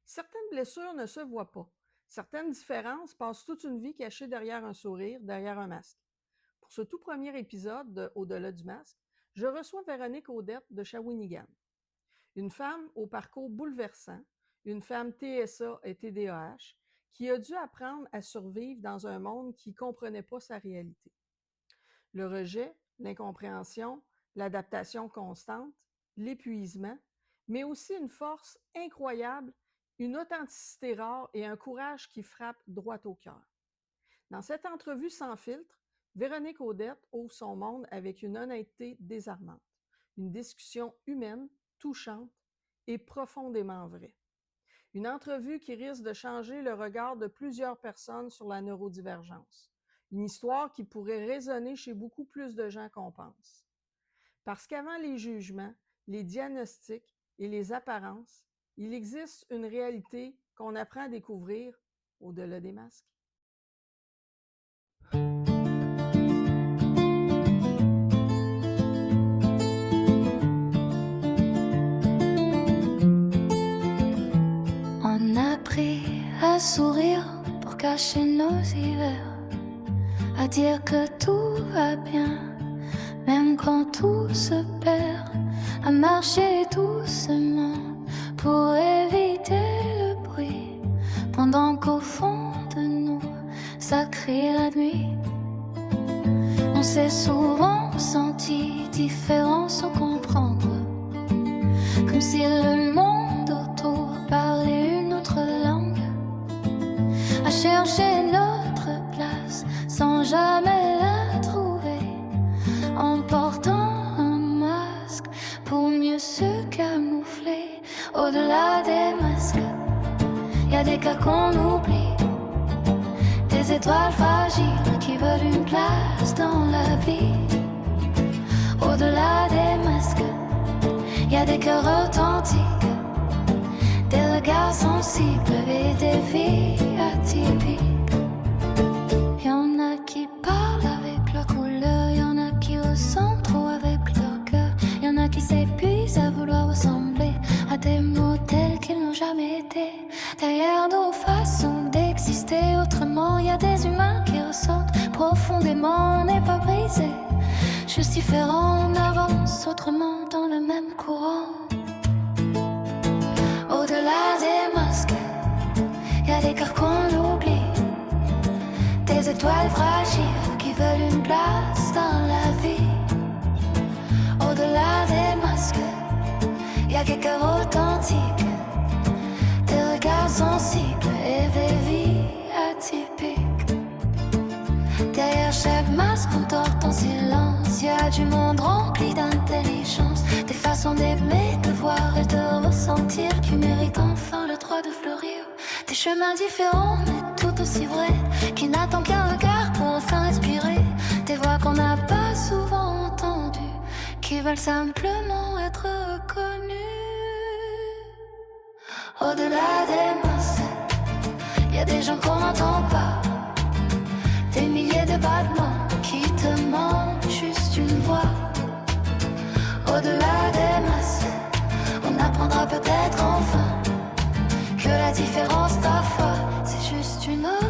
Certaines blessures ne se voient pas. Certaines différences passent toute une vie cachées derrière un sourire, derrière un masque. Pour ce tout premier épisode de Au-delà du masque, je reçois Véronique Audette de Shawinigan. Une femme au parcours bouleversant, une femme TSA et TDAH, qui a dû apprendre à survivre dans un monde qui ne comprenait pas sa réalité. Le rejet, l'incompréhension, l'adaptation constante, l'épuisement, mais aussi une force incroyable, une authenticité rare et un courage qui frappe droit au cœur. Dans cette entrevue sans filtre, Véronique Audette ouvre son monde avec une honnêteté désarmante, une discussion humaine, touchante et profondément vraie. Une entrevue qui risque de changer le regard de plusieurs personnes sur la neurodivergence. Une histoire qui pourrait résonner chez beaucoup plus de gens qu'on pense. Parce qu'avant les jugements, les diagnostics et les apparences, il existe une réalité qu'on apprend à découvrir au-delà des masques. On a appris à sourire pour cacher nos hivers, à dire que tout va bien, même quand tout se perd, à marcher doucement pour éviter le bruit, pendant qu'au fond de nous, ça crie la nuit. On s'est souvent senti différents sans comprendre, comme si le monde autour parlait une autre langue, à chercher notre place sans jamais la trouver, en portant un masque pour mieux se camoufler. Au-delà des masques, y a des cas qu'on oublie, des étoiles fragiles qui veulent une place dans la vie. Au-delà des masques, y a des cœurs authentiques, des regards sensibles et des vies atypiques. Y'en a qui parlent avec leur couleur, y'en a qui ressemblent trop avec leur cœur, y'en a qui s'épuisent à vouloir ressembler à des modèles qu'ils n'ont jamais été. Derrière nos façons d'exister autrement, y a des humains qui ressortent profondément. On n'est pas brisés, juste différents, on avance autrement dans le même courant. Au-delà des masques, y a des cœurs qu'on oublie, des étoiles fragiles qui veulent une place dans la vie. Au-delà des masques, y a des cœurs authentiques, des regards sensibles et des vies atypiques. Derrière chaque masque on dort en silence, y a du monde rempli d'intelligence, des façons d'aimer, de voir et de ressentir qui méritent enfin le droit de fleurir. Des chemins différents mais tout aussi vrais, qui n'attendent qu'un regard pour enfin respirer. Des voix qu'on n'a pas souvent entendues, qui veulent simplement être reconnues. Au-delà des masques, y a des gens qu'on n'entend pas, des milliers de battements qui te manquent juste une voix. Au-delà des masques, on apprendra peut-être enfin que la différence parfois c'est juste une autre.